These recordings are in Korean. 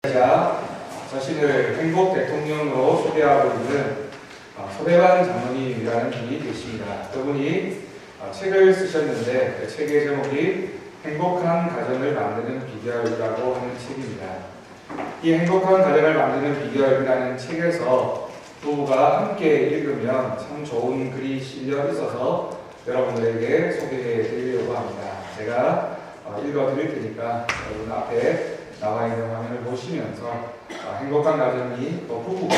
자, 자신을 행복 대통령으로 소개하고 있는 소대관 장로님이라는 분이 계십니다. 그분이 책을 쓰셨는데 그 책의 제목이 행복한 가정을 만드는 비결이라고 하는 책입니다. 이 행복한 가정을 만드는 비결이라는 책에서 부부가 함께 읽으면 참 좋은 글이 실려 있어서 여러분들에게 소개해 드리려고 합니다. 제가 읽어 드릴 테니까 여러분 앞에 나와 있는 화면을 보시면서 행복한 가정이 또 부부가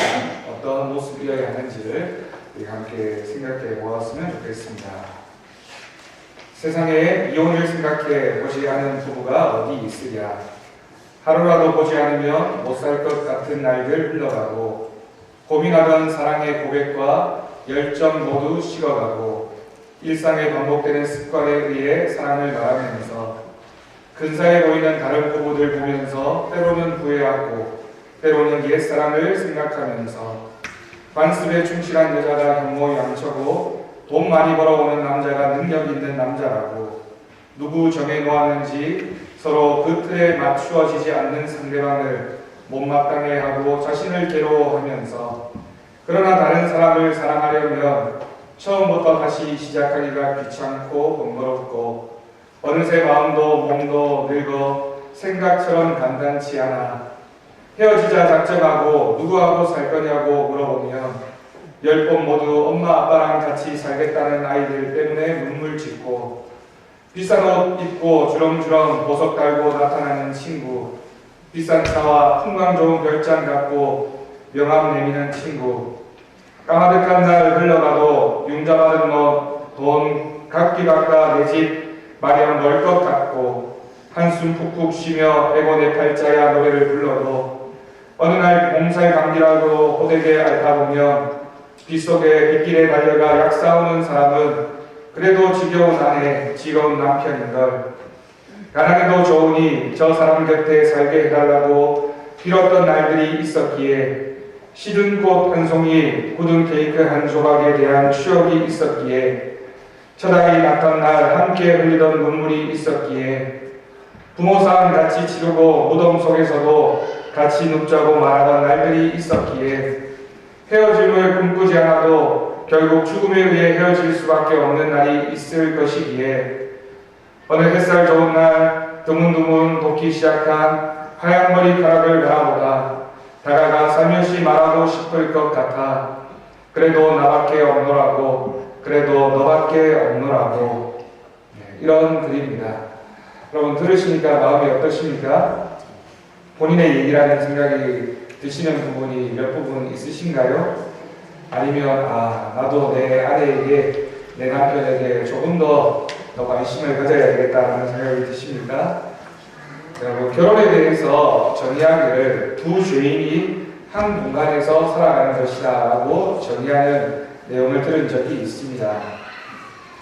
어떤 모습이어야 하는지를 우리 함께 생각해 보았으면 좋겠습니다. 세상에 이혼을 생각해 보지 않은 부부가 어디 있으랴. 하루라도 보지 않으면 못 살 것 같은 날들 흘러가고 고민하던 사랑의 고백과 열정 모두 식어가고 일상에 반복되는 습관에 의해 사랑을 말하면서 근사해 보이는 다른 부부들 보면서 때로는 후회하고 때로는 옛사랑을 생각하면서 관습에 충실한 여자가 현모양처고 돈 많이 벌어오는 남자가 능력 있는 남자라고 누구 정해놓았는지 서로 그 틀에 맞추어지지 않는 상대방을 못마땅해 하고 자신을 괴로워하면서 그러나 다른 사람을 사랑하려면 처음부터 다시 시작하기가 귀찮고 번거롭고 어느새 마음도 몸도 늙어 생각처럼 간단치 않아 헤어지자 작정하고 누구하고 살 거냐고 물어보면 10번 모두 엄마 아빠랑 같이 살겠다는 아이들 때문에 눈물 짓고 비싼 옷 입고 주렁주렁 보석 달고 나타나는 친구, 비싼 차와 풍광 좋은 별장 갖고 명함 내미는 친구, 까마득한 날 흘러가도 융자받은 돈 각기 각각 내 집 마련 멀 것 같고 한숨 푹푹 쉬며 에고 내 팔자야 노래를 불러도 어느 날 몸살 감기라고 호되게 앓다 보면 빗속에 빗길에 달려가 약 사오는 사람은 그래도 지겨운 아내, 지겨운 남편인걸. 가난해도 좋으니 저 사람 곁에 살게 해달라고 빌었던 날들이 있었기에 시든 꽃 한 송이, 굳은 케이크 한 조각에 대한 추억이 있었기에 첫 아이 낳던 날 함께 흘리던 눈물이 있었기에 부모상 같이 치르고 무덤 속에서도 같이 눕자고 말하던 날들이 있었기에 헤어짐을 꿈꾸지 않아도 결국 죽음에 의해 헤어질 수밖에 없는 날이 있을 것이기에 어느 햇살 좋은 날 드문드문 돋기 시작한 하얀 머리카락을 바라보다 다가가 살며시 말하고 싶을 것 같아 그래도 나밖에 없노라고 그래도 너밖에 없노라고 이런 글입니다. 여러분 들으시니까 마음이 어떠십니까? 본인의 얘기라는 생각이 드시는 부분이 몇 부분 있으신가요? 아니면 나도 내 아내에게 내 남편에게 조금 더 관심을 가져야 되겠다는 생각이 드십니까? 결혼에 대해서 정의하기를 두 죄인이 한 공간에서 살아가는 것이라고 정의하는 내용을 들은 적이 있습니다.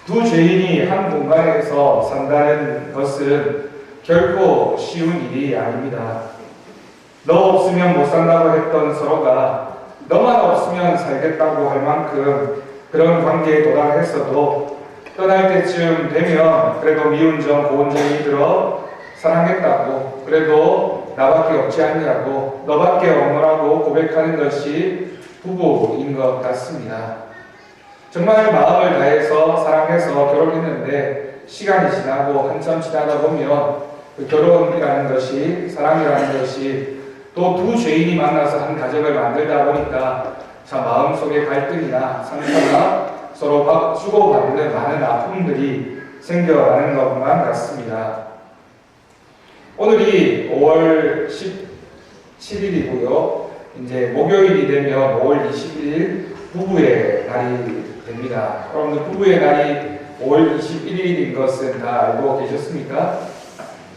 두 죄인이 한 공간에서 산다는 것은 결코 쉬운 일이 아닙니다. 너 없으면 못 산다고 했던 서로가 너만 없으면 살겠다고 할 만큼 그런 관계에 도달했어도 떠날 때쯤 되면 그래도 미운 정 고운 정이 들어 사랑했다고 그래도 나밖에 없지 않냐고 너밖에 없노라고 고백하는 것이 부부인 것 같습니다. 정말 마음을 다해서 사랑해서 결혼했는데 시간이 지나고 한참 지나다 보면 그 결혼이라는 것이 사랑이라는 것이 또 두 죄인이 만나서 한 가정을 만들다 보니까 참 마음속에 갈등이나 상처나 서로 주고받는 많은 아픔들이 생겨나는 것만 같습니다. 오늘이 5월 17일이고요. 이제 목요일이 되면 5월 21일 부부의 날이 됩니다. 여러분들 부부의 날이 5월 21일인 것은 다 알고 계셨습니까?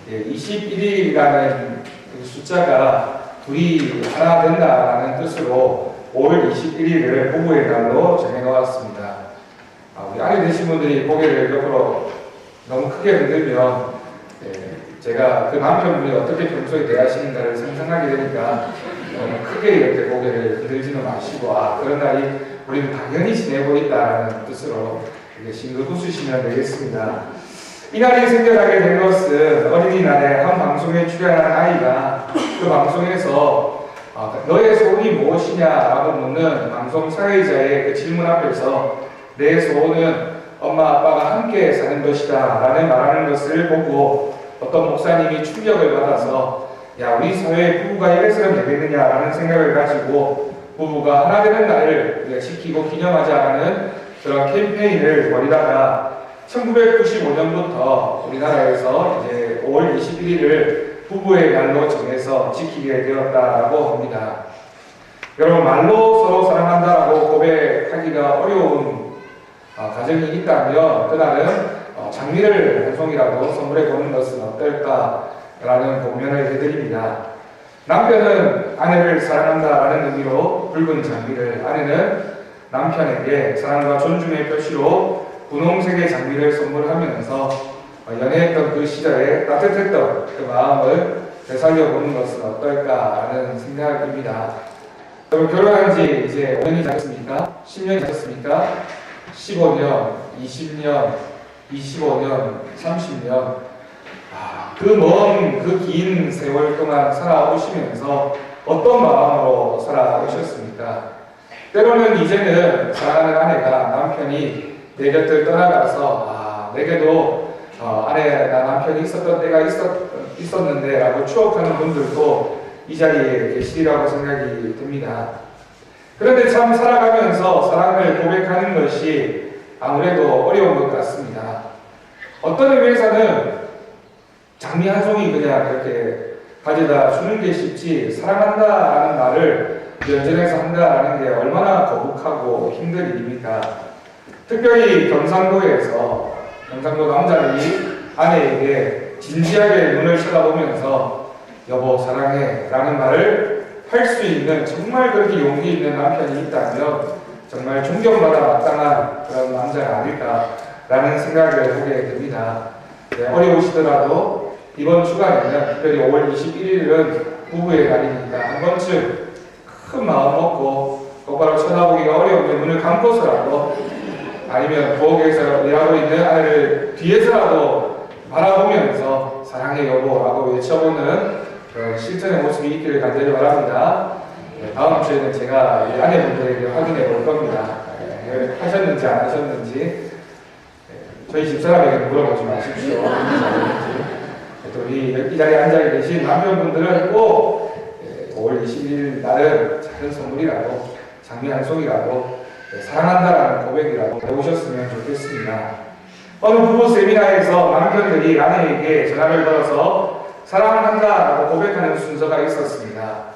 21일이라는 숫자가 둘이 하나 된다라는 뜻으로 5월 21일을 부부의 날로 정해놓았습니다. 우리 아내 되신 분들이 고개를 옆으로 너무 크게 흔들면 제가 그 남편분이 어떻게 평소에 대하시는가를 상상하게 되니까 너무 크게 이렇게 고개를 흔들지는 마시고 그런 날이 우리는 당연히 지내고 있다는 뜻으로 이렇게 싱긋 웃으시면 되겠습니다. 이 날이 생겨나게 된 것은 어린이날에 한 방송에 출연한 아이가 그 방송에서 너의 소원이 무엇이냐라고 묻는 방송 사회자의 그 질문 앞에서 내 소원은 엄마 아빠가 함께 사는 것이다 라는 말하는 것을 보고 어떤 목사님이 충격을 받아서 야, 우리 사회에 부부가 이래서는 되겠느냐라는 생각을 가지고 부부가 하나 되는 날을 우리가 지키고 기념하자라는 그런 캠페인을 벌이다가 1995년부터 우리나라에서 이제 5월 21일을 부부의 날로 정해서 지키게 되었다라고 합니다. 여러분, 말로 서로 사랑한다라고 고백하기가 어려운 가정이 있다면 그날은 장미를 한 송이라도 선물해 보는 것은 어떨까라는 공면을 해드립니다. 남편은 아내를 사랑한다라는 의미로 붉은 장미를, 아내는 남편에게 사랑과 존중의 표시로 분홍색의 장미를 선물하면서 연애했던 그 시절에 따뜻했던 그 마음을 되살려보는 것은 어떨까라는 생각입니다. 여러분, 결혼한 지 이제 5년이 지났습니까? 10년이 지났습니까? 15년, 20년, 25년, 30년, 그 먼, 그 긴 세월 동안 살아오시면서 어떤 마음으로 살아오셨습니까? 때로는 이제는 사랑하는 아내가, 남편이 내 곁을 떠나가서 내게도 아내나 남편이 있었던 때가 있었는데 라고 추억하는 분들도 이 자리에 계시리라고 생각이 듭니다. 그런데 참 살아가면서 사랑을 고백하는 것이 아무래도 어려운 것 같습니다. 어떤 의미에서는 장미 한 송이 그냥 이렇게 가져다 주는 게 쉽지, 사랑한다라는 말을 연전해서 한다라는 게 얼마나 거북하고 힘든 일입니까? 특별히 경상도에서 경상도 남자들이 아내에게 진지하게 눈을 쳐다보면서 여보 사랑해 라는 말을 할 수 있는, 정말 그렇게 용기 있는 남편이 있다면 정말 존경받아 마땅한 그런 남자가 아닐까라는 생각을 하게 됩니다. 네, 어려우시더라도 이번 주간에는 특별히 5월 21일은 부부의 날이니까 한 번쯤 큰 마음 먹고 똑바로 쳐다보기가 어려우면 눈을 감고서라도, 아니면 부엌에서 일하고 있는 아이를 뒤에서라도 바라보면서 사랑해 여보라고 외쳐보는 그런 실천의 모습이 있기를 간절히 바랍니다. 네, 다음 주에는 제가 아내분들에게 확인해 볼 겁니다. 하셨는지 안 하셨는지 저희 집사람에게 물어보지 마십시오. 또 이 자리에 앉아 계신 남편분들은 꼭 5월 21일 날은 작은 선물이라도, 장미 한 송이라도, 사랑한다라는 고백이라도 해오셨으면 좋겠습니다. 어느 부부 세미나에서 남편들이 아내에게 전화를 걸어서 사랑한다라고 고백하는 순서가 있었습니다.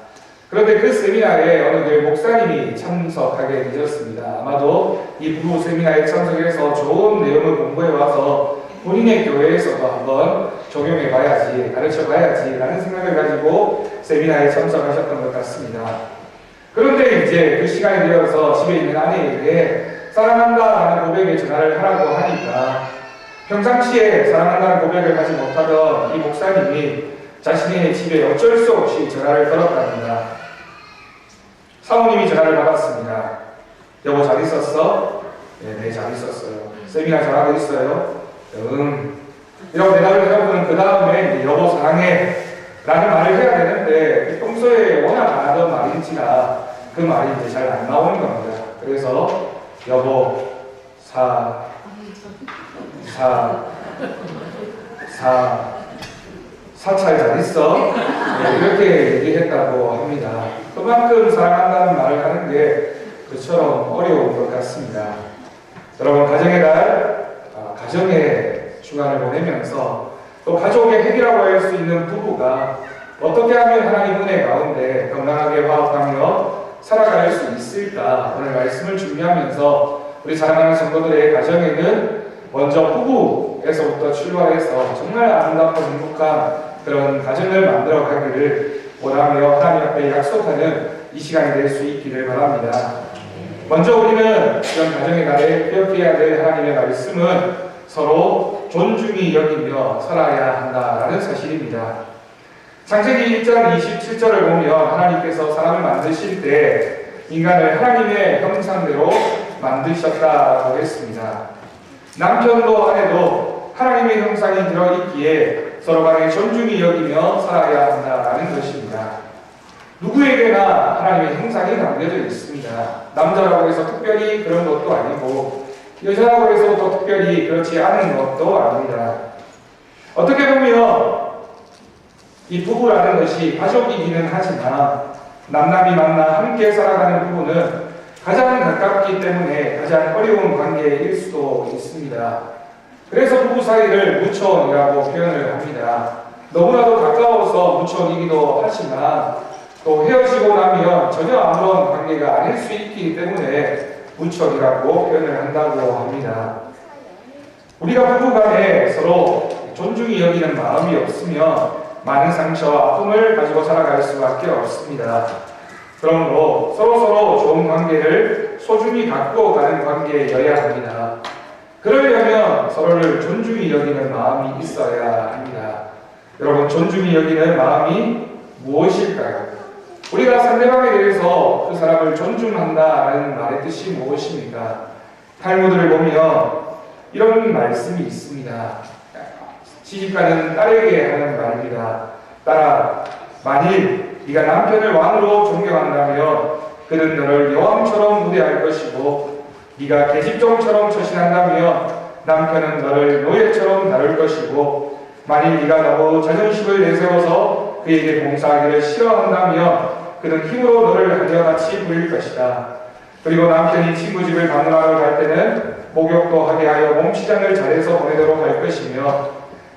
그런데 그 세미나에 어느 교회 목사님이 참석하게 되셨습니다. 아마도 이 부부 세미나에 참석해서 좋은 내용을 공부해 와서 본인의 교회에서도 한번 적용해 봐야지, 가르쳐 봐야지 라는 생각을 가지고 세미나에 참석하셨던 것 같습니다. 그런데 이제 그 시간이 되어서 집에 있는 아내에게 사랑한다라는 고백에 전화를 하라고 하니까 평상시에 사랑한다는 고백을 하지 못하던 이 목사님이 자신의 집에 어쩔 수 없이 전화를 걸었답니다. 사모님이 전화를 받았습니다. 여보 잘 있었어? 네, 잘 있었어요. 세미나 잘하고 있어요? 이런 대답을 해보면 그 다음에 여보 사랑해 라는 말을 해야 되는데 평소에 워낙 안 하던 말인지라 그 말이 이제 잘 안 나오는 겁니다. 그래서 여보 사찰 잘 있어? 네, 이렇게 얘기했다고 합니다. 그만큼 사랑한다는 말을 하는 게 그처럼 어려운 것 같습니다. 여러분, 가정의 날, 가정의 주간을 보내면서 또 가족의 핵이라고 할 수 있는 부부가 어떻게 하면 하나님 은혜 가운데 건강하게 화합하며 살아갈 수 있을까, 오늘 말씀을 준비하면서 우리 사랑하는 성도들의 가정에는 먼저 부부에서부터 출발해서 정말 아름답고 행복한 그런 가정을 만들어 가기를 원하며 하나님 앞에 약속하는 이 시간이 될 수 있기를 바랍니다. 먼저 우리는 이런 가정의 날에 기억해야 될 하나님의 말씀은 서로 존중히 여기며 살아야 한다라는 사실입니다. 창세기 1장 27절을 보면 하나님께서 사람을 만드실 때 인간을 하나님의 형상대로 만드셨다고 했습니다. 남편도 아내도 하나님의 형상이 들어있기에 서로 간에 존중히 여기며 살아야 한다라는 것입니다. 누구에게나 하나님의 형상이 남겨져 있습니다. 남자라고 해서 특별히 그런 것도 아니고 여자라고 해서 또 특별히 그렇지 않은 것도 아닙니다. 어떻게 보면 이 부부라는 것이 가족이기는 하지만 남남이 만나 함께 살아가는 부부는 가장 가깝기 때문에 가장 어려운 관계일 수도 있습니다. 그래서 부부 사이를 무촌이라고 표현을 합니다. 너무나도 가까워서 무촌이기도 하지만 또 헤어지고 나면 전혀 아무런 관계가 아닐 수 있기 때문에 무촌이라고 표현을 한다고 합니다. 우리가 부부간에 서로 존중히 여기는 마음이 없으면 많은 상처와 아픔을 가지고 살아갈 수밖에 없습니다. 그러므로 서로서로 좋은 관계를 소중히 갖고 가는 관계여야 합니다. 그러려면 서로를 존중히 여기는 마음이 있어야 합니다. 여러분, 존중히 여기는 마음이 무엇일까요? 우리가 상대방에 대해서 그 사람을 존중한다라는 말의 뜻이 무엇입니까? 탈무드를 보면 이런 말씀이 있습니다. 시집가는 딸에게 하는 말입니다. 딸아, 만일 네가 남편을 왕으로 존경한다면 그는 너를 여왕처럼 무대할 것이고 네가 계집종처럼 처신한다면 남편은 너를 노예처럼 다룰 것이고 만일 네가 너무 자존심을 내세워서 그에게 봉사하기를 싫어한다면 그는 힘으로 너를 하녀같이 부릴 것이다. 그리고 남편이 친구 집을 방문하러 갈 때는 목욕도 하게 하여 몸치장을 잘해서 보내도록 할 것이며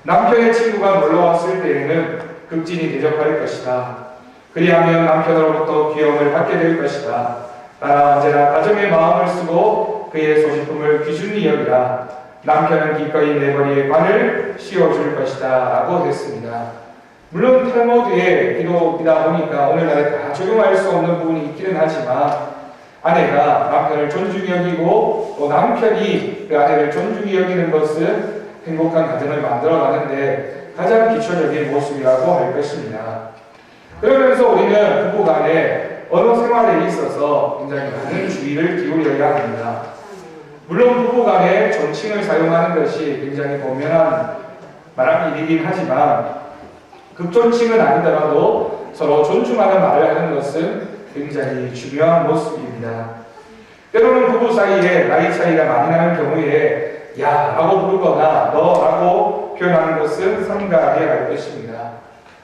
남편의 친구가 놀러왔을 때에는 극진히 대접할 것이다. 그리하면 남편으로부터 귀여움을 받게 될 것이다. 따라 언제나 가정의 마음을 쓰고 그의 소식품을 귀중히 여기라. 남편은 기꺼이 내 머리에 관을 씌워줄 것이다 라고 했습니다. 물론 탈무드의 기록이다 보니까 오늘날에 다 적용할 수 없는 부분이 있기는 하지만 아내가 남편을 존중히 여기고 또 남편이 그 아내를 존중히 여기는 것은 행복한 가정을 만들어가는데 가장 기초적인 모습이라고 할 것입니다. 그러면서 우리는 부부간에 언어 생활에 있어서 굉장히 많은 주의를 기울여야 합니다. 물론 부부간에 존칭을 사용하는 것이 굉장히 본면한 말한 일이긴 하지만 극존칭은 아니더라도 서로 존중하는 말을 하는 것은 굉장히 중요한 모습입니다. 때로는 부부 사이에 나이 차이가 많이 나는 경우에 야 라고 부르거나 너 라고 표현하는 것은 삼가해야 할 것입니다.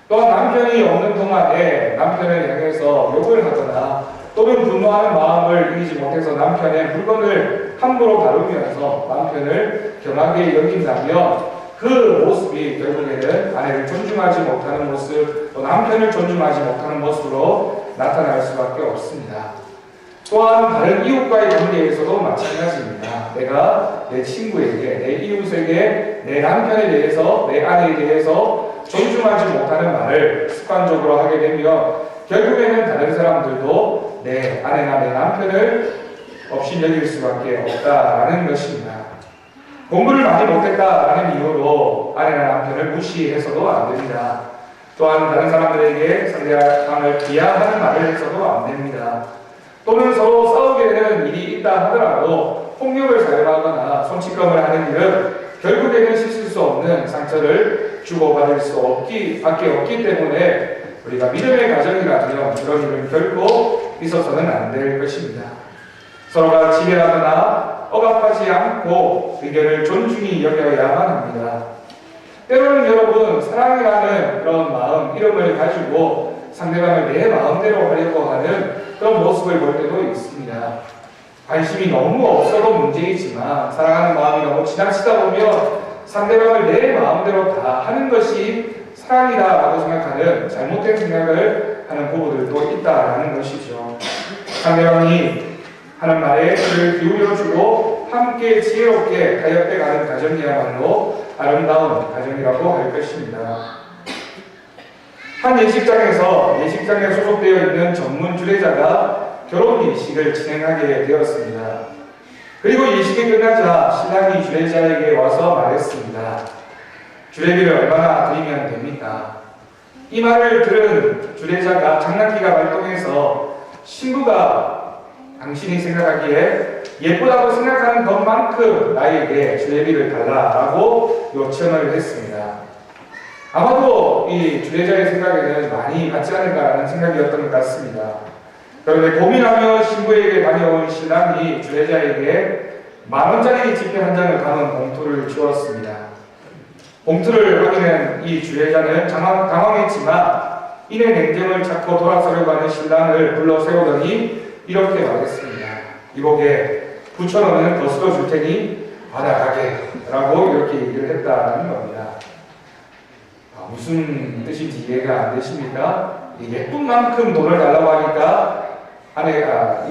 또한 남편이 없는 동안에 남편을 향해서 욕을 하거나 또는 분노하는 마음을 이기지 못해서 남편의 물건을 함부로 다루면서 남편을 경하게 여긴다면 그 모습이 결국에는 아내를 존중하지 못하는 모습, 또 남편을 존중하지 못하는 모습으로 나타날 수밖에 없습니다. 또한 다른 이웃과의 관계에서도 마찬가지입니다. 내가 내 친구에게, 내 이웃에게, 내 남편에 대해서, 내 아내에 대해서 존중하지 못하는 말을 습관적으로 하게 되면 결국에는 다른 사람들도 내 아내나 내 남편을 없이 여길 수밖에 없다라는 것입니다. 공부를 많이 못했다라는 이유로 아내나 남편을 무시해서도 안 됩니다. 또한 다른 사람들에게 상대방을 비하하는 말을 해서도 안 됩니다. 또는 서로 싸우게 되는 일이 있다 하더라도 폭력을 사용하거나 손찌검을 하는 일은 결국에는 씻을 수 없는 상처를 주고받을 밖에 없기 때문에 우리가 믿음의 가정이라면 그런 일은 결코 있어서는 안 될 것입니다. 서로가 지배하거나 억압하지 않고 의견을 존중히 여겨야만 합니다. 때로는 여러분, 사랑이라는 그런 마음, 이름을 가지고 상대방을 내 마음대로 하려고 하는 그런 모습을 볼 때도 있습니다. 관심이 너무 없어도 문제이지만 사랑하는 마음이 너무 지나치다 보면 상대방을 내 마음대로 다 하는 것이 사랑이다라고 생각하는 잘못된 생각을 하는 부부들도 있다라는 것이죠. 상대방이 하는 말에 귀를 기울여주고 함께 지혜롭게 타협해가는 가정이야말로 아름다운 가정이라고 할 것입니다. 한 예식장에 소속되어 있는 전문 주례자가 결혼 예식을 진행하게 되었습니다. 그리고 예식이 끝나자 신랑이 주례자에게 와서 말했습니다. 주례비를 얼마나 드리면 됩니까? 이 말을 들은 주례자가 장난기가 발동해서 신부가 당신이 생각하기에 예쁘다고 생각하는 것만큼 나에게 주례비를 달라라고 요청을 했습니다. 아마도 이 주례자의 생각에는 많이 받지 않을까라는 생각이었던 것 같습니다. 그런데 고민하며 신부에게 다녀온 신랑이 주례자에게 10,000원짜리 지폐 한 장을 담은 봉투를 주었습니다. 봉투를 확인한 이 주례자는 당황했지만 이내 냉정을 찾고 돌아서려고 하는 신랑을 불러 세우더니 이렇게 말했습니다. 이복에 9,000원은 거스러 줄 테니 받아가게 라고 이렇게 얘기를 했다는 겁니다. 무슨 뜻인지 이해가 안 되십니까? 예쁜 만큼 돈을 달라고 하니까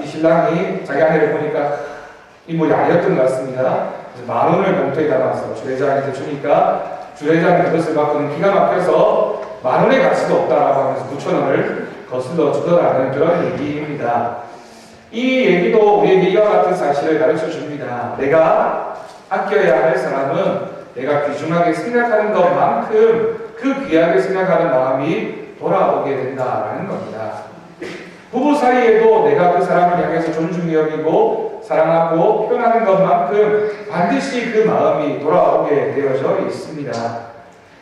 이 신랑이 자기 아내를 보니까 인물이 아니었던 것 같습니다. 그래서 10,000원을 봉투에 담아서 주례자한테 주니까 주례자는 그것을 받고는 기가 막혀서 10,000원의 가치도 없다라고 하면서 9,000원을 거슬러 주더라는 그런 얘기입니다. 이 얘기도 우리에게 이와 같은 사실을 가르쳐 줍니다. 내가 아껴야 할 사람은 내가 귀중하게 생각하는 것만큼 그 귀하게 생각하는 마음이 돌아오게 된다라는 겁니다. 부부 사이에도 내가 그 사람을 향해서 존중히 여기고 사랑하고 표현하는 것만큼 반드시 그 마음이 돌아오게 되어져 있습니다.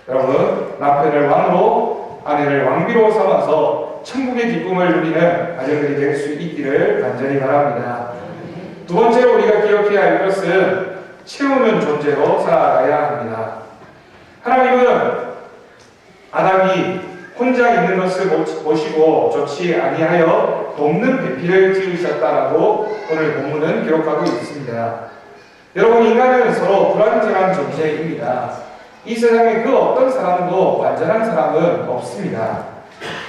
여러분, 남편을 왕으로 아내를 왕비로 삼아서 천국의 기쁨을 누리는 가정들이 될 수 있기를 간절히 바랍니다. 두 번째로 우리가 기억해야 할 것은 채우는 존재로 살아가야 합니다. 하나님은 아담이 혼자 있는 것을 보시고 좋지 아니하여 돕는 배필을 지으셨다라고 오늘 본문은 기록하고 있습니다. 여러분, 인간은 서로 불완전한 존재입니다. 이 세상에 그 어떤 사람도 완전한 사람은 없습니다.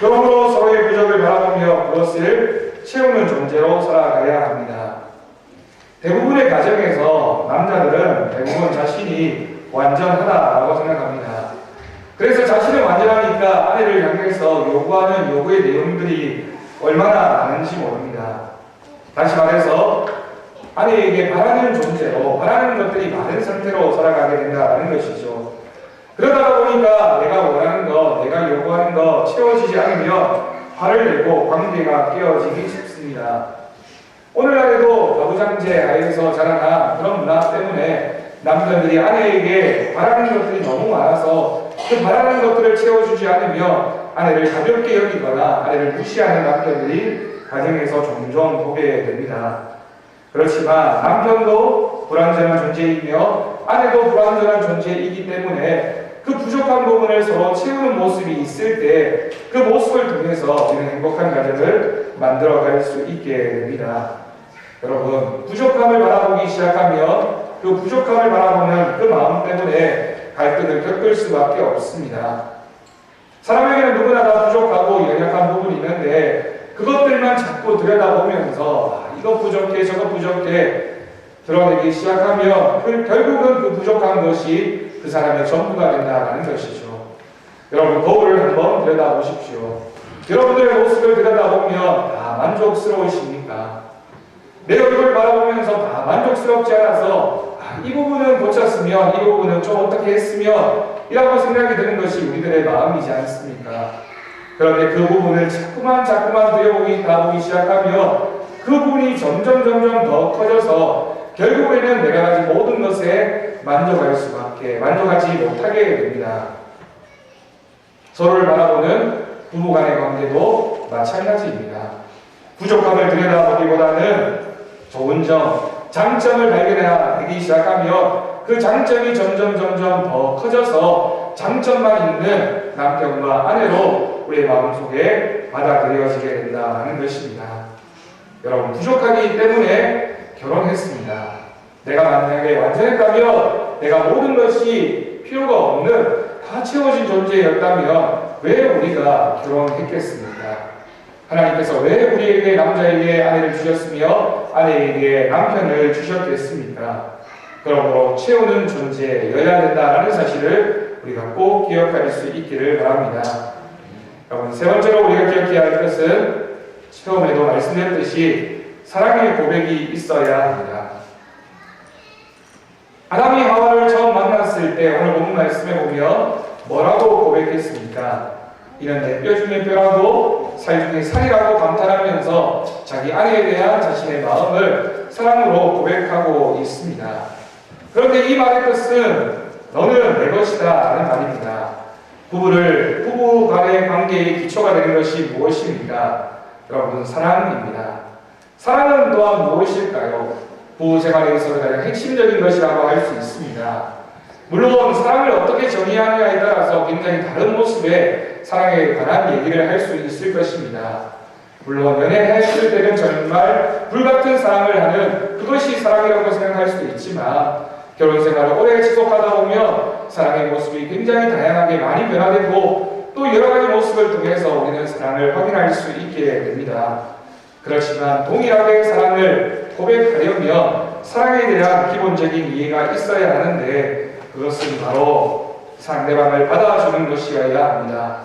그러므로 서로의 부족을 바라보며 그것을 채우는 존재로 살아가야 합니다. 대부분의 가정에서 남자들은 대부분 자신이 완전하다라고 생각합니다. 그래서 자신은 완전하니까 아내를 향해서 요구하는 요구의 내용들이 얼마나 많은지 모릅니다. 다시 말해서 아내에게 바라는 존재로 바라는 것들이 많은 상태로 살아가게 된다는 것이죠. 그러다 보니까 내가 원하는 것, 내가 요구하는 것 채워지지 않으면 화를 내고 관계가 깨어지기 쉽습니다. 오늘날에도 가부장제 하에서 자라난 그런 문화 때문에 남편들이 아내에게 바라는 것들이 너무 많아서 그 바라는 것들을 채워주지 않으면 아내를 가볍게 여기거나 아내를 무시하는 남편들이 가정에서 종종 보게 됩니다. 그렇지만 남편도 불완전한 존재이며 아내도 불완전한 존재이기 때문에 그 부족한 부분을 서로 채우는 모습이 있을 때 그 모습을 통해서 우리는 행복한 가정을 만들어갈 수 있게 됩니다. 여러분, 부족함을 바라보기 시작하면 그 부족함을 바라보는 그 마음 때문에 갈등을 겪을 수밖에 없습니다. 사람에게는 누구나 다 부족하고 연약한 부분이 있는데 그것들만 자꾸 들여다보면서 이거 부족해 저거 부족해 드러내기 시작하면 결국은 그 부족한 것이 그 사람의 전부가 된다는 것이죠. 여러분, 거울을 한번 들여다보십시오. 여러분들의 모습을 들여다보면 다 만족스러우십니까? 내 얼굴을 바라보면서 다 만족스럽지 않아서 이 부분은 고쳤으면 이 부분은 좀 어떻게 했으면 이라고 생각이 드는 것이 우리들의 마음이지 않습니까? 그런데 그 부분을 자꾸만 들여다보기 시작하면 그 부분이 점점 더 커져서 결국에는 내가 가진 모든 것에 만족하지 못하게 됩니다. 서로를 바라보는 부부간의 관계도 마찬가지입니다. 부족함을 들여다보기보다는 좋은 점, 장점을 발견하기 시작하면 그 장점이 점점 더 커져서 장점만 있는 남편과 아내로 우리의 마음속에 받아들여지게 된다는 것입니다. 여러분, 부족하기 때문에 결혼했습니다. 내가 만약에 완전했다면 내가 모든 것이 필요가 없는 다 채워진 존재였다면 왜 우리가 결혼했겠습니까? 하나님께서 왜 우리에게 남자에게 아내를 주셨으며 아내에게 남편을 주셨겠습니까? 그러므로 채우는 존재여야 된다는 사실을 우리가 꼭 기억할 수 있기를 바랍니다. 여러분, 세 번째로 우리가 기억해야 할 것은 처음에도 말씀드렸듯이 사랑의 고백이 있어야 합니다. 아담이 하와를 처음 만났을 때 오늘 본문 말씀에 보면 뭐라고 고백했습니까? 이는 내 뼈 중에 뼈라고 살 중에 살이라고 감탄하면서 자기 아내에 대한 자신의 마음을 사랑으로 고백하고 있습니다. 그런데 이 말의 뜻은 너는 내 것이다 라는 말입니다. 부부 간의 관계의 기초가 되는 것이 무엇입니까? 여러분, 사랑입니다. 사랑은 또한 무엇일까요? 부부 생활에 있어서 가장 핵심적인 것이라고 할 수 있습니다. 물론 사랑을 어떻게 정의하느냐에 따라서 굉장히 다른 모습의 사랑에 관한 얘기를 할 수 있을 것입니다. 물론 연애했을 때는 정말 불같은 사랑을 하는 그것이 사랑이라고 생각할 수도 있지만 결혼 생활을 오래 지속하다 보면 사랑의 모습이 굉장히 다양하게 많이 변화되고 또 여러 가지 모습을 통해서 우리는 사랑을 확인할 수 있게 됩니다. 그렇지만 동일하게 사랑을 고백하려면 사랑에 대한 기본적인 이해가 있어야 하는데 그것은 바로 상대방을 받아주는 것이어야 합니다.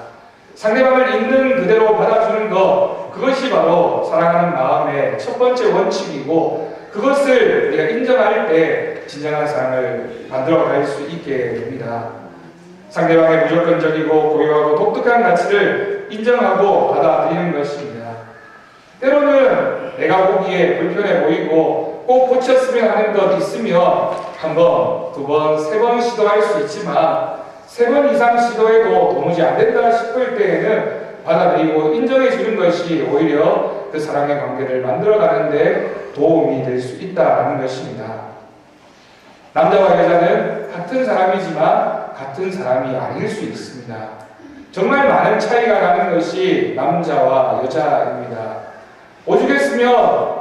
상대방을 있는 그대로 받아주는 것, 그것이 바로 사랑하는 마음의 첫 번째 원칙이고 그것을 우리가 인정할 때 진정한 사랑을 만들어갈 수 있게 됩니다. 상대방의 무조건적이고 고유하고 독특한 가치를 인정하고 받아들이는 것입니다. 때로는 내가 보기에 불편해 보이고 꼭 고쳤으면 하는 것 있으면 한 번, 두 번, 세 번 시도할 수 있지만 세 번 이상 시도해도 도무지 안 된다 싶을 때에는 받아들이고 인정해 주는 것이 오히려 그 사랑의 관계를 만들어가는 데 도움이 될 수 있다는 것입니다. 남자와 여자는 같은 사람이지만 같은 사람이 아닐 수 있습니다. 정말 많은 차이가 나는 것이 남자와 여자입니다. 오죽했으면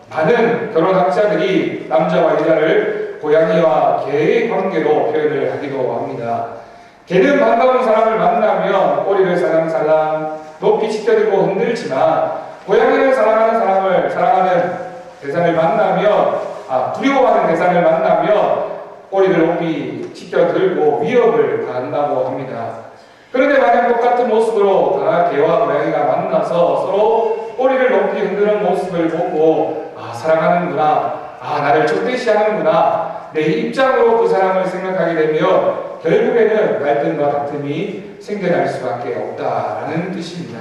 많은 결혼학자들이 남자와 여자를 고양이와 개의 관계로 표현을 하기도 합니다. 개는 반가운 사람을 만나면 꼬리를 살랑살랑 높이 치켜들고 흔들지만 고양이는 사랑하는 대상을 만나면 두려워하는 대상을 만나면 꼬리를 높이 치켜들고 위협을 가한다고 합니다. 그런데 만약 똑같은 모습으로 개와 고양이가 만나서 서로 꼬리를 높이 흔드는 모습을 보고 사랑하는구나, 나를 적대시하는구나, 내 입장으로 그 사람을 생각하게 되면 결국에는 갈등과 다툼이 생겨날 수밖에 없다라는 뜻입니다.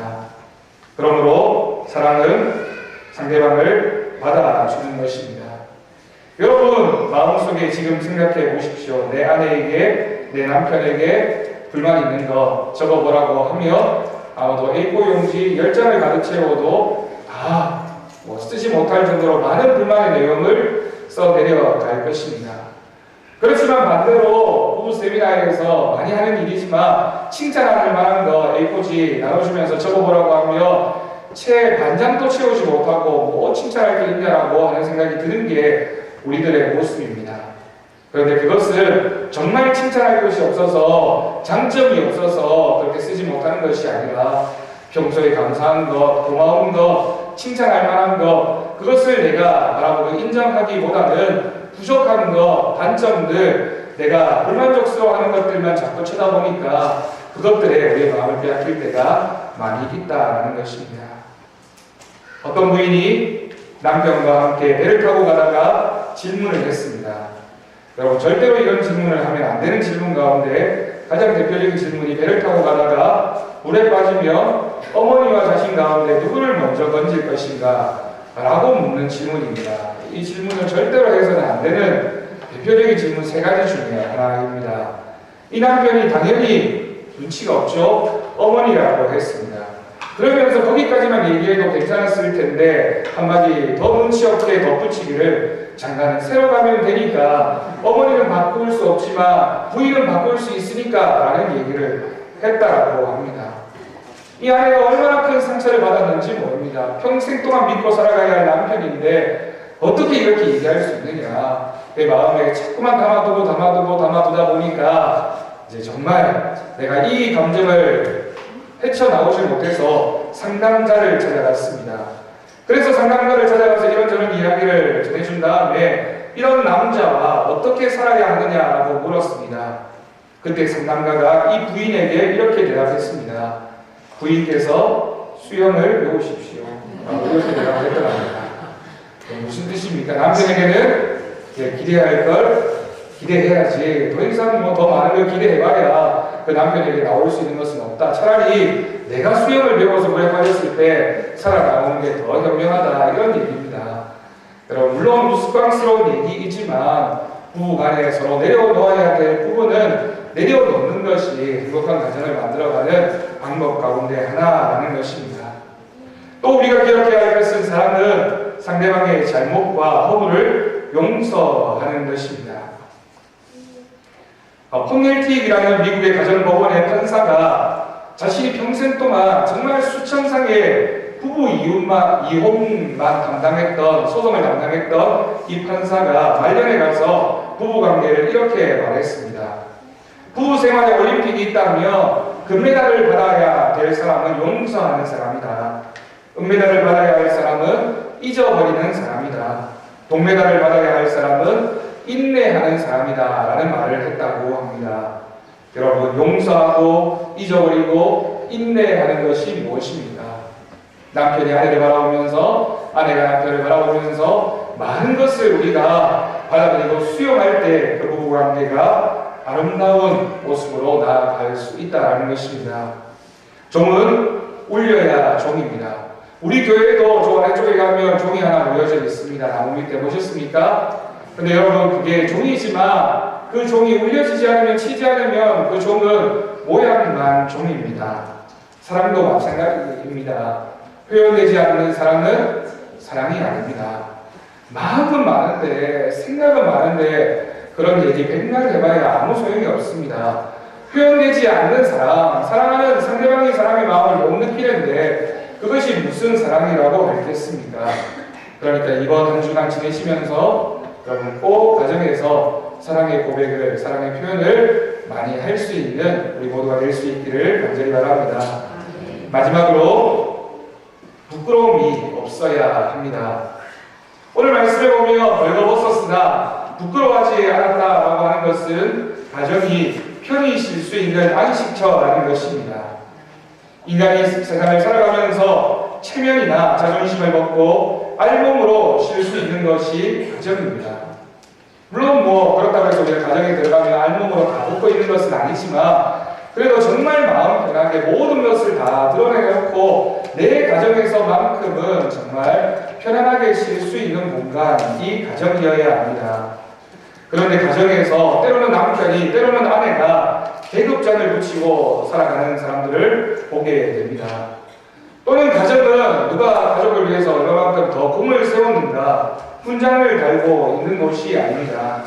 그러므로 사랑은 상대방을 받아주는 것입니다. 여러분 마음속에 지금 생각해 보십시오. 내 아내에게, 내 남편에게 불만 있는 거 적어보라고 하면 아마도 A4 용지 10장을 가득 채워도 쓰지 못할 정도로 많은 불만의 내용을 써내려갈 것입니다. 그렇지만 반대로 부부 세미나에서 많이 하는 일이지만 칭찬할 만한 거 A4지 나눠주면서 적어보라고 하면 채 반장도 채우지 못하고 뭐 칭찬할 게 있냐라고 하는 생각이 드는 게 우리들의 모습입니다. 그런데 그것을 정말 칭찬할 것이 없어서 장점이 없어서 그렇게 쓰지 못하는 것이 아니라 평소에 감사한 것, 고마운 것, 칭찬할 만한 것 그것을 내가 바라보고 인정하기보다는 부족한 것, 단점들 내가 불만족스러워하는 것들만 자꾸 쳐다보니까 그것들에 우리의 마음을 빼앗길 때가 많이 있다는 것입니다. 어떤 부인이 남편과 함께 배를 타고 가다가 질문을 했습니다. 여러분 절대로 이런 질문을 하면 안 되는 질문 가운데 가장 대표적인 질문이 배를 타고 가다가 물에 빠지면 어머니와 자신 가운데 누구를 먼저 건질 것인가? 라고 묻는 질문입니다. 이 질문은 절대로 해서는 안 되는 대표적인 질문 3가지 중에 하나입니다. 이 남편이 당연히 눈치가 없죠? 어머니라고 했습니다. 그러면서 거기까지만 얘기해도 괜찮았을 텐데 한마디 더 눈치 없게 덧붙이기를 장가는 새로 가면 되니까 어머니는 바꿀 수 없지만 부인은 바꿀 수 있으니까 라는 얘기를 했다라고 합니다. 이 아내가 얼마나 큰 상처를 받았는지 모릅니다. 평생 동안 믿고 살아가야 할 남편인데 어떻게 이렇게 얘기할 수 있느냐. 내 마음에 자꾸만 담아두다 보니까 이제 정말 내가 이 감정을 헤쳐나오지 못해서 상담자를 찾아갔습니다. 그래서 상담가를 찾아가서 이런저런 이야기를 전해준 다음에 이런 남자와 어떻게 살아야 하느냐라고 물었습니다. 그때 상담가가 이 부인에게 이렇게 대답했습니다. 부인께서 수영을 배우십시오. 이렇게 대답했더랍니다. 무슨 뜻입니까? 남편에게는 기대할 걸 기대해야지. 더 이상 더 많은 걸 기대해봐야 그 남편에게 나올 수 있는 것은 없다. 차라리 내가 수영을 배워서 물에 빠졌을 때 살아나오는 게 더 현명하다, 이런 얘기입니다. 여러분, 물론 우스꽝스러운 얘기이지만 부부 간에 서로 내려놓아야 될 부분은 내려놓는 것이 행복한 가정을 만들어가는 방법 가운데 하나라는 것입니다. 또 우리가 기억해야 할 것은 사랑은 상대방의 잘못과 허물을 용서하는 것입니다. 폰넬틱이라는 미국의 가정법원의 판사가 자신이 평생 동안 정말 수천 상의 부부 이혼만 담당했던, 소송을 담당했던 이 판사가 말년에 가서 부부관계를 이렇게 말했습니다. 부부 생활에 올림픽이 있다면 금메달을 받아야 될 사람은 용서하는 사람이다. 은메달을 받아야 할 사람은 잊어버리는 사람이다. 동메달을 받아야 할 사람은 인내하는 사람이다 라는 말을 했다고 합니다. 여러분, 용서하고 잊어버리고 인내하는 것이 무엇입니까? 남편이 아내를 바라보면서, 아내가 남편을 바라보면서 많은 것을 우리가 받아들이고 수용할 때 그 부부관계가 아름다운 모습으로 나아갈 수 있다는 것입니다. 종은 울려야 종입니다. 우리 교회도 저 아래쪽에 가면 종이 하나 모여져 있습니다. 나무 밑에 보셨습니까? 근데 여러분, 그게 종이지만 그 종이 울려지지 않으면, 치지 않으면 그 종은 모양만 종입니다. 사랑도 마찬가지입니다. 표현되지 않는 사랑은 사랑이 아닙니다. 마음은 많은데, 생각은 많은데 그런 얘기 백날 해봐야 아무 소용이 없습니다. 표현되지 않는 사랑하는 상대방이 사람의 마음을 못 느끼는데 그것이 무슨 사랑이라고 할겠습니까? 그러니까 이번 한 주간 지내시면서 여러분 꼭 가정에서 사랑의 고백을, 사랑의 표현을 많이 할 수 있는 우리 모두가 될 수 있기를 간절히 바랍니다. 마지막으로 부끄러움이 없어야 합니다. 오늘 말씀을 보면 벌거벗었으나 부끄러워하지 않았다라고 하는 것은 가정이 편히 쉴 수 있는 안식처라는 것입니다. 인간이 세상을 살아가면서 체면이나 자존심을 먹고 알몸으로 쉴 수 있는 것이 가정입니다. 물론 그렇다고 해서 우리가 가정에 들어가면 알몸으로 다 벗고 있는 것은 아니지만 그래도 정말 마음 편하게 모든 것을 다 드러내놓고 내 가정에서만큼은 정말 편안하게 쉴 수 있는 공간이 가정이어야 합니다. 그런데 가정에서 때로는 남편이, 때로는 아내가 계급장을 붙이고 살아가는 사람들을 보게 됩니다. 또는 가정은 누가 가족을 위해서 얼마만큼 더 공을 세웠는가 훈장을 달고 있는 곳이 아닙니다.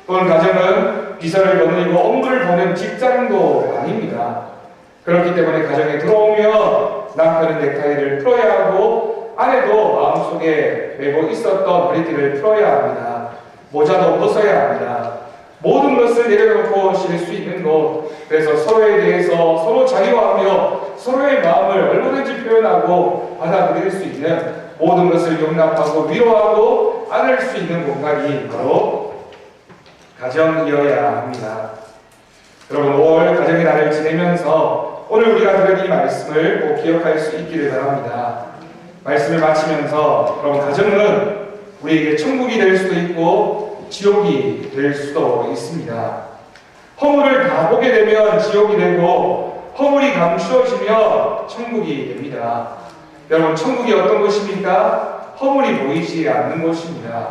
또는 가정은 비서를 거느리고 업무를 보는 직장도 아닙니다. 그렇기 때문에 가정에 들어오면 남편은 넥타이를 풀어야 하고 아내도 마음속에 메고 있었던 머리띠를 풀어야 합니다. 모자도 벗어야 합니다. 모든 것을 내려놓고 쉴 수 있는 곳, 그래서 서로에 대해서 서로 자유하며 서로의 마음을 얼마든지 표현하고 받아들일 수 있는 모든 것을 용납하고 위로하고 안을 수 있는 공간이 바로 가정이어야 합니다. 여러분, 5월 가정의 날을 지내면서 오늘 우리가 들은 이 말씀을 꼭 기억할 수 있기를 바랍니다. 말씀을 마치면서 여러분, 가정은 우리에게 천국이 될 수도 있고 지옥이 될 수도 있습니다. 허물을 다 보게 되면 지옥이 되고 허물이 감추어지면 천국이 됩니다. 여러분, 천국이 어떤 곳입니까? 허물이 보이지 않는 곳입니다.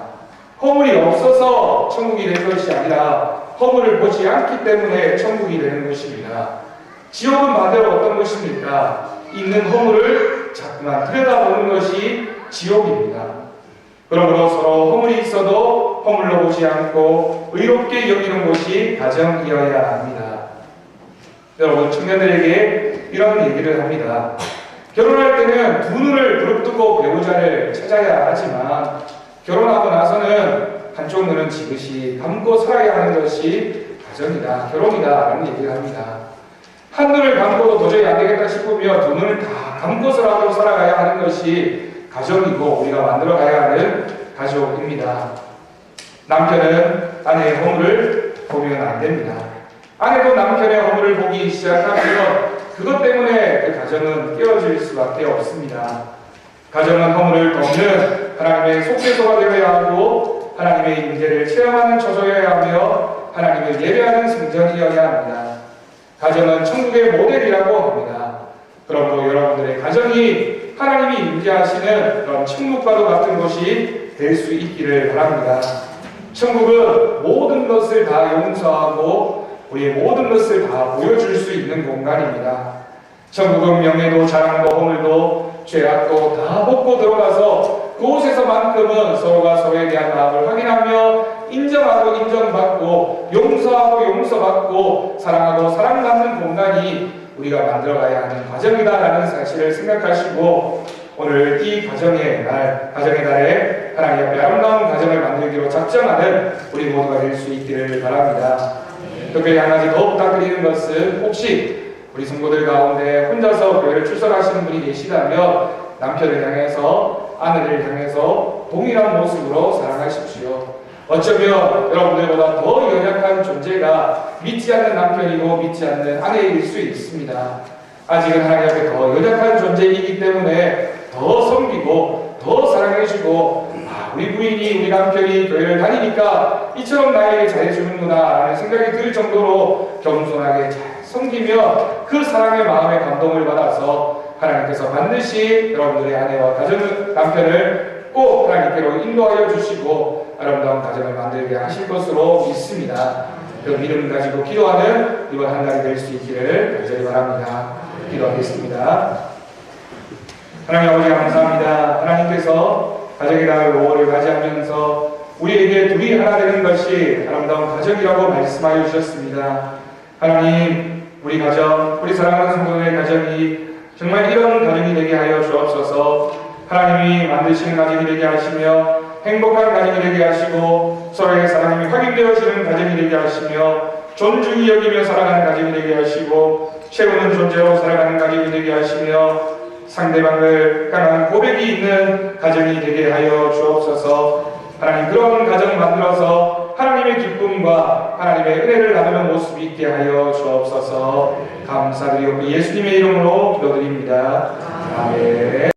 허물이 없어서 천국이 된 것이 아니라 허물을 보지 않기 때문에 천국이 되는 것입니다. 지옥은 반대로 어떤 것입니까? 있는 허물을 자꾸만 들여다보는 것이 지옥입니다. 그러므로 서로 허물이 있어도 허물로 보지 않고 의롭게 여기는 곳이 가정이어야 합니다. 여러분, 청년들에게 이런 얘기를 합니다. 결혼할 때는 두 눈을 부릅뜨고 배우자를 찾아야 하지만 결혼하고 나서는 한쪽 눈은 지그시 감고 살아야 하는 것이 가정이다, 결혼이다 라는 얘기를 합니다. 한 눈을 감고도 도저히 안 되겠다 싶으면 두 눈을 다 감고서라도 살아가야 하는 것이 가정이고 우리가 만들어가야 하는 가족입니다. 남편은 아내의 허물을 보면 안 됩니다. 아내도 남편의 허물을 보기 시작하면 그것 때문에 그 가정은 깨어질 수밖에 없습니다. 가정은 허물을 돕는 하나님의 속죄소가 되어야 하고 하나님의 임재를 체험하는 처소여야 하며 하나님을 예배하는 성전이어야 합니다. 가정은 천국의 모델이라고 합니다. 그러므로 여러분들의 가정이 하나님이 임재하시는 그런 천국과도 같은 곳이 될 수 있기를 바랍니다. 천국은 모든 것을 다 용서하고 우리의 모든 것을 다 보여줄 수 있는 공간입니다. 천국은 명예도 자랑도 허물도 죄악도 다 벗고 들어가서 그곳에서만큼은 서로가 서로에 대한 마음을 확인하며 인정하고 인정받고 용서하고 용서받고 사랑하고 사랑받는 공간이 우리가 만들어가야 하는 과정이다라는 사실을 생각하시고 오늘 이 가정의 달에 하나님 앞에 아름다운 가정을 만들기로 작정하는 우리 모두가 될 수 있기를 바랍니다. 특별히 한 가지 더 부탁드리는 것은 혹시 우리 성도들 가운데 혼자서 교회를 출석하시는 분이 계시다면 남편을 향해서 아내를 향해서 동일한 모습으로 사랑하십시오. 어쩌면 여러분들보다 더 연약한 존재가 믿지 않는 남편이고 믿지 않는 아내일 수 있습니다. 아직은 하나님 앞에 더 연약한 존재이기 때문에 더 섬기고 더 사랑해주고 우리 부인이 우리 남편이 교회를 다니니까 이처럼 나에게 잘해주는구나 라는 생각이 들 정도로 겸손하게 잘 섬기며 그 사랑의 마음에 감동을 받아서 하나님께서 반드시 여러분들의 아내와 남편을 꼭 하나님께로 인도하여 주시고 아름다운 가정을 만들게 하실 것으로 믿습니다. 그 믿음 가지고 기도하는 이번 한 달이 될 수 있기를 간절히 바랍니다. 기도하겠습니다. 하나님 아버지 감사합니다. 하나님께서 가정의 달 5월을 맞이하면서 우리에게 둘이 하나 되는 것이 아름다운 가정이라고 말씀하여 주셨습니다. 하나님, 우리 가정, 우리 사랑하는 성도들의 가정이 정말 이런 가정이 되게 하여 주옵소서. 하나님이 만드시는 가정이 되게 하시며 행복한 가정이 되게 하시고 서로의 사랑이 확인되어지는 가정이 되게 하시며 존중이 여기며 살아가는 가정이 되게 하시고 채우는 존재로 살아가는 가정이 되게 하시며 상대방을 향한 고백이 있는 가정이 되게 하여 주옵소서. 하나님, 그런 가정 만들어서 하나님의 기쁨과 하나님의 은혜를 나누는 모습이 있게 하여 주옵소서. 감사드리옵고 예수님의 이름으로 기도드립니다. 아멘.